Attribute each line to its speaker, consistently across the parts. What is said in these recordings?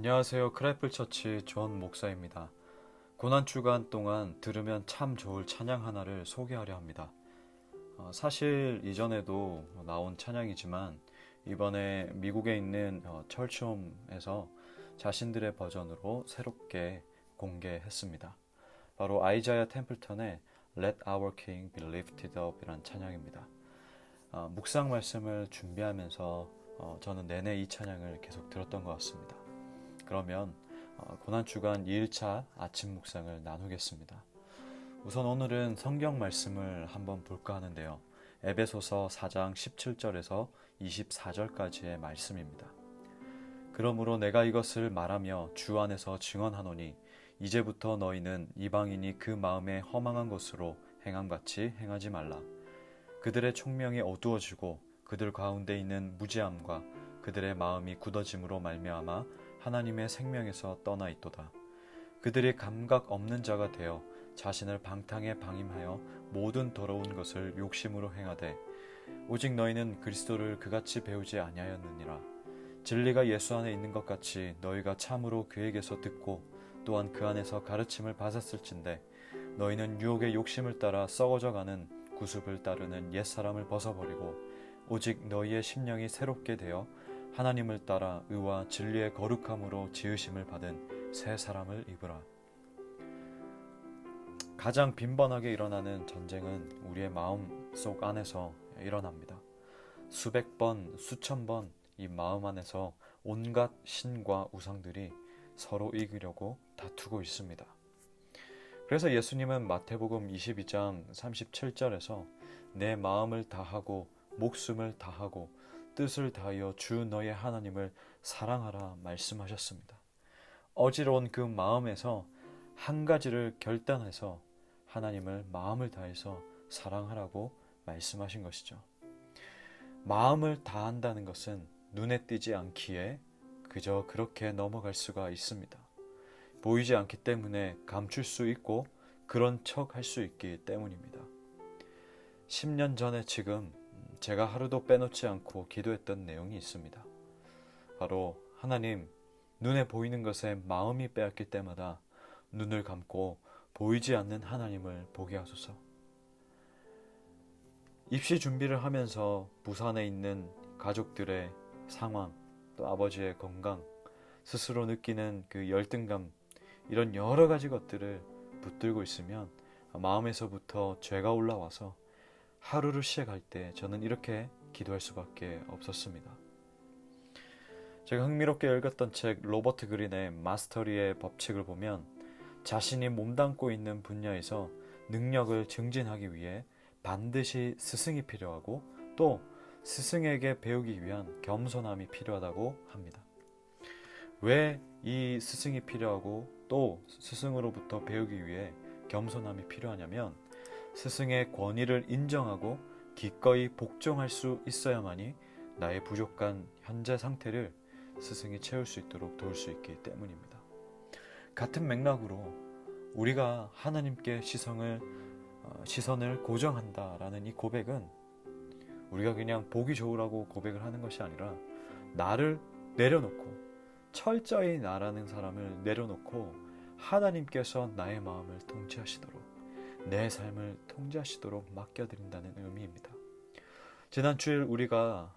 Speaker 1: 안녕하세요. 크라이플 처치 존 목사입니다. 고난 주간 동안 들으면 참 좋을 찬양 하나를 소개하려 합니다. 사실 이전에도 나온 찬양이지만 이번에 미국에 있는 철치홈에서 자신들의 버전으로 새롭게 공개했습니다. 바로 아이자야 템플턴의 Let Our King Be Lifted Up 이란 찬양입니다. 묵상 말씀을 준비하면서 저는 내내 이 찬양을 계속 들었던 것 같습니다. 그러면 고난주간 2일차 아침 묵상을 나누겠습니다. 우선 오늘은 성경 말씀을 한번 볼까 하는데요. 에베소서 4장 17절에서 24절까지의 말씀입니다. 그러므로 내가 이것을 말하며 주 안에서 증언하노니 이제부터 너희는 이방인이 그 마음에 허망한 것으로 행함같이 행하지 말라. 그들의 총명이 어두워지고 그들 가운데 있는 무지함과 그들의 마음이 굳어짐으로 말미암아 하나님의 생명에서 떠나 있도다. 그들이 감각 없는 자가 되어 자신을 방탕에 방임하여 모든 더러운 것을 욕심으로 행하되 오직 너희는 그리스도를 그같이 배우지 아니하였느니라. 진리가 예수 안에 있는 것 같이 너희가 참으로 그에게서 듣고 또한 그 안에서 가르침을 받았을진데 너희는 유혹의 욕심을 따라 썩어져가는 구습을 따르는 옛사람을 벗어버리고 오직 너희의 심령이 새롭게 되어 하나님을 따라 의와 진리의 거룩함으로 지으심을 받은 새 사람을 입으라. 가장 빈번하게 일어나는 전쟁은 우리의 마음속 안에서 일어납니다. 수백 번, 수천 번 이 마음 안에서 온갖 신과 우상들이 서로 이기려고 다투고 있습니다. 그래서 예수님은 마태복음 22장 37절에서 내 마음을 다하고 목숨을 다하고 뜻을 다하여 주 너의 하나님을 사랑하라 말씀하셨습니다. 어지러운 그 마음에서 한 가지를 결단해서 하나님을 마음을 다해서 사랑하라고 말씀하신 것이죠. 마음을 다한다는 것은 눈에 띄지 않기에 그저 그렇게 넘어갈 수가 있습니다. 보이지 않기 때문에 감출 수 있고 그런 척 할 수 있기 때문입니다. 10년 전에 지금 제가 하루도 빼놓지 않고 기도했던 내용이 있습니다. 바로 하나님, 눈에 보이는 것에 마음이 빼앗길 때마다 눈을 감고 보이지 않는 하나님을 보게 하소서. 입시 준비를 하면서 부산에 있는 가족들의 상황, 또 아버지의 건강, 스스로 느끼는 그 열등감, 이런 여러 가지 것들을 붙들고 있으면 마음에서부터 죄가 올라와서 하루를 시작할 때 저는 이렇게 기도할 수밖에 없었습니다. 제가 흥미롭게 읽었던 책 로버트 그린의 마스터리의 법칙을 보면 자신이 몸담고 있는 분야에서 능력을 증진하기 위해 반드시 스승이 필요하고 또 스승에게 배우기 위한 겸손함이 필요하다고 합니다. 왜 이 스승이 필요하고 또 스승으로부터 배우기 위해 겸손함이 필요하냐면 스승의 권위를 인정하고 기꺼이 복종할 수 있어야만이 나의 부족한 현재 상태를 스승이 채울 수 있도록 도울 수 있기 때문입니다. 같은 맥락으로 우리가 하나님께 시선을 고정한다라는 이 고백은 우리가 그냥 보기 좋으라고 고백을 하는 것이 아니라 나를 내려놓고 철저히 나라는 사람을 내려놓고 하나님께서 나의 마음을 통치하시도록 내 삶을 통제하시도록 맡겨드린다는 의미입니다. 지난 주일 우리가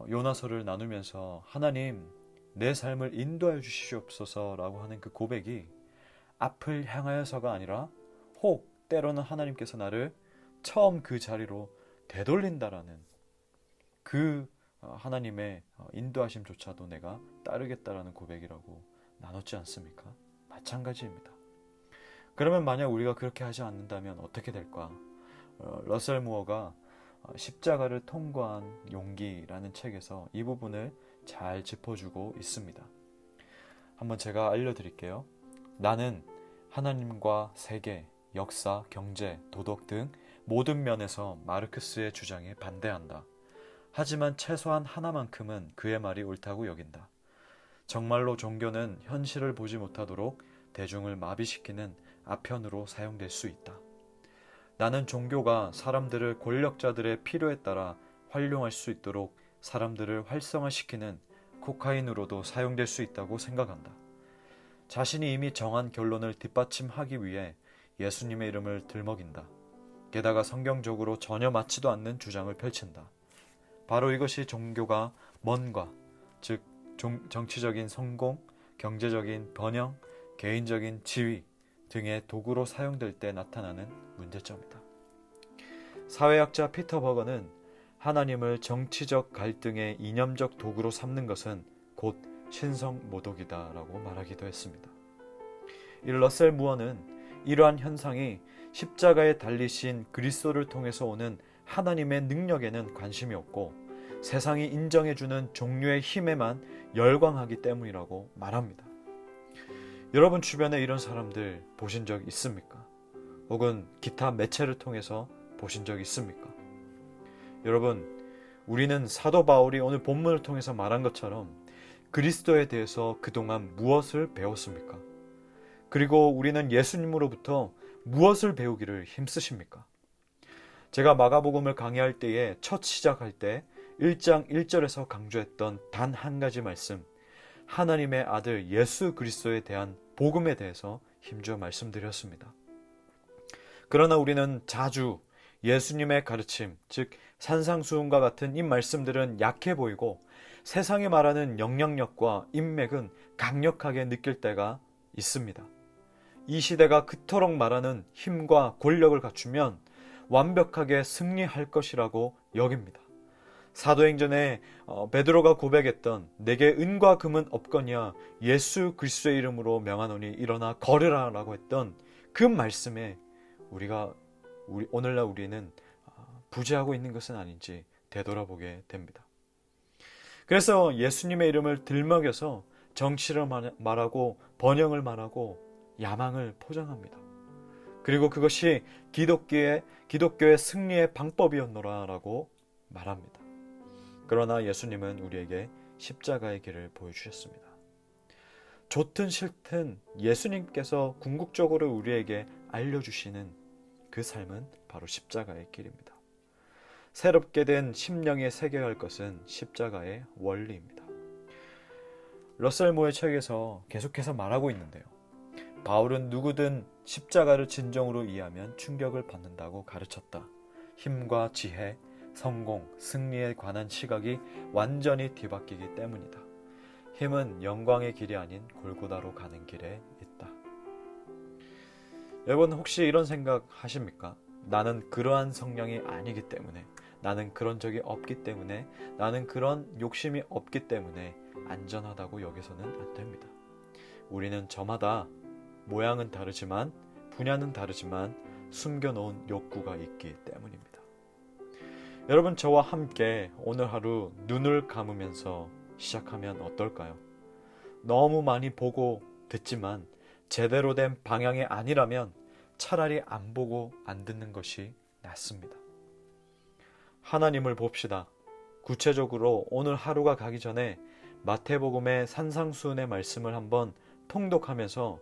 Speaker 1: 요나서를 나누면서 하나님 내 삶을 인도하여 주시옵소서 라고 하는 그 고백이 앞을 향하여서가 아니라 혹 때로는 하나님께서 나를 처음 그 자리로 되돌린다라는 그 하나님의 인도하심조차도 내가 따르겠다라는 고백이라고 나눴지 않습니까? 마찬가지입니다. 그러면 만약 우리가 그렇게 하지 않는다면 어떻게 될까? 러셀 무어가 십자가를 통과한 용기라는 책에서 이 부분을 잘 짚어주고 있습니다. 한번 제가 알려드릴게요. 나는 하나님과 세계, 역사, 경제, 도덕 등 모든 면에서 마르크스의 주장에 반대한다. 하지만 최소한 하나만큼은 그의 말이 옳다고 여긴다. 정말로 종교는 현실을 보지 못하도록 대중을 마비시키는 아편으로 사용될 수 있다. 나는 종교가 사람들을 권력자들의 필요에 따라 활용할 수 있도록 사람들을 활성화시키는 코카인으로도 사용될 수 있다고 생각한다. 자신이 이미 정한 결론을 뒷받침하기 위해 예수님의 이름을 들먹인다. 게다가 성경적으로 전혀 맞지도 않는 주장을 펼친다. 바로 이것이 종교가 뭔가, 즉 정치적인 성공, 경제적인 번영, 개인적인 지위 등의 도구로 사용될 때 나타나는 문제점이다. 사회학자 피터 버거는 하나님을 정치적 갈등의 이념적 도구로 삼는 것은 곧 신성모독이다라고 말하기도 했습니다. 이 러셀 무어는 이러한 현상이 십자가에 달리신 그리스도를 통해서 오는 하나님의 능력에는 관심이 없고 세상이 인정해주는 종류의 힘에만 열광하기 때문이라고 말합니다. 여러분 주변에 이런 사람들 보신 적 있습니까? 혹은 기타 매체를 통해서 보신 적 있습니까? 여러분, 우리는 사도 바울이 오늘 본문을 통해서 말한 것처럼 그리스도에 대해서 그동안 무엇을 배웠습니까? 그리고 우리는 예수님으로부터 무엇을 배우기를 힘쓰십니까? 제가 마가복음을 강의할 때에 첫 시작할 때 1장 1절에서 강조했던 단 한 가지 말씀, 하나님의 아들 예수 그리스도에 대한 복음에 대해서 힘주어 말씀드렸습니다. 그러나 우리는 자주 예수님의 가르침, 즉 산상수훈과 같은 이 말씀들은 약해 보이고 세상이 말하는 영향력과 인맥은 강력하게 느낄 때가 있습니다. 이 시대가 그토록 말하는 힘과 권력을 갖추면 완벽하게 승리할 것이라고 여깁니다. 사도행전에 베드로가 고백했던 내게 은과 금은 없거니와 예수 그리스도의 이름으로 명하노니 일어나 걸으라 라고 했던 그 말씀에 오늘날 우리는 부재하고 있는 것은 아닌지 되돌아보게 됩니다. 그래서 예수님의 이름을 들먹여서 정치를 말하고 번영을 말하고 야망을 포장합니다. 그리고 그것이 기독교의 승리의 방법이었노라 라고 말합니다. 그러나 예수님은 우리에게 십자가의 길을 보여주셨습니다. 좋든 싫든 예수님께서 궁극적으로 우리에게 알려주시는 그 삶은 바로 십자가의 길입니다. 새롭게 된 심령에 새겨야 할 것은 십자가의 원리입니다. 러셀 무어의 책에서 계속해서 말하고 있는데요. 바울은 누구든 십자가를 진정으로 이해하면 충격을 받는다고 가르쳤다. 힘과 지혜, 성공, 승리에 관한 시각이 완전히 뒤바뀌기 때문이다. 힘은 영광의 길이 아닌 골고다로 가는 길에 있다. 여러분 혹시 이런 생각 하십니까? 나는 그러한 성향이 아니기 때문에, 나는 그런 적이 없기 때문에, 나는 그런 욕심이 없기 때문에 안전하다고 여기서는 안 됩니다. 우리는 저마다 모양은 다르지만 분야는 다르지만 숨겨놓은 욕구가 있기 때문입니다. 여러분 저와 함께 오늘 하루 눈을 감으면서 시작하면 어떨까요? 너무 많이 보고 듣지만 제대로 된 방향이 아니라면 차라리 안 보고 안 듣는 것이 낫습니다. 하나님을 봅시다. 구체적으로 오늘 하루가 가기 전에 마태복음의 산상수훈의 말씀을 한번 통독하면서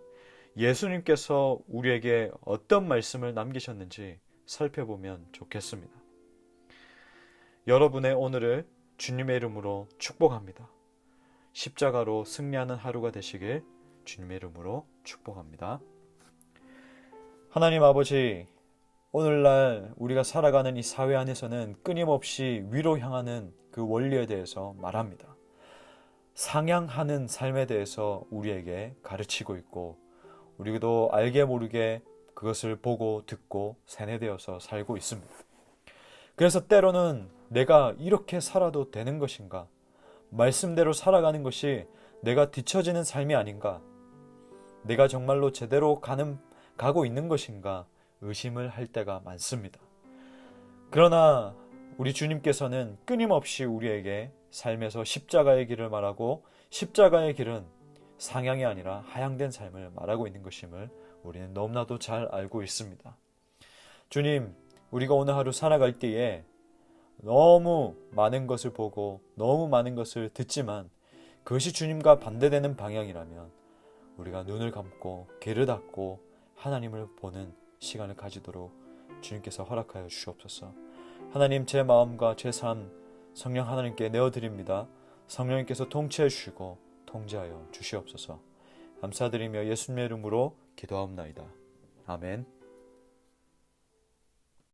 Speaker 1: 예수님께서 우리에게 어떤 말씀을 남기셨는지 살펴보면 좋겠습니다. 여러분의 오늘을 주님의 이름으로 축복합니다. 십자가로 승리하는 하루가 되시길 주님의 이름으로 축복합니다. 하나님 아버지, 오늘날 우리가 살아가는 이 사회 안에서는 끊임없이 위로 향하는 그 원리에 대해서 말합니다. 상향하는 삶에 대해서 우리에게 가르치고 있고 우리도 알게 모르게 그것을 보고 듣고 세뇌되어서 살고 있습니다. 그래서 때로는 내가 이렇게 살아도 되는 것인가? 말씀대로 살아가는 것이 내가 뒤처지는 삶이 아닌가? 내가 정말로 제대로 가고 있는 것인가? 의심을 할 때가 많습니다. 그러나 우리 주님께서는 끊임없이 우리에게 삶에서 십자가의 길을 말하고 십자가의 길은 상향이 아니라 하향된 삶을 말하고 있는 것임을 우리는 너무나도 잘 알고 있습니다. 주님, 우리가 오늘 하루 살아갈 때에 너무 많은 것을 보고 너무 많은 것을 듣지만 그것이 주님과 반대되는 방향이라면 우리가 눈을 감고 귀를 닫고 하나님을 보는 시간을 가지도록 주님께서 허락하여 주시옵소서. 하나님, 제 마음과 제 삶 성령 하나님께 내어드립니다. 성령님께서 통치해 주시고 통제하여 주시옵소서. 감사드리며 예수님의 이름으로 기도하옵나이다. 아멘.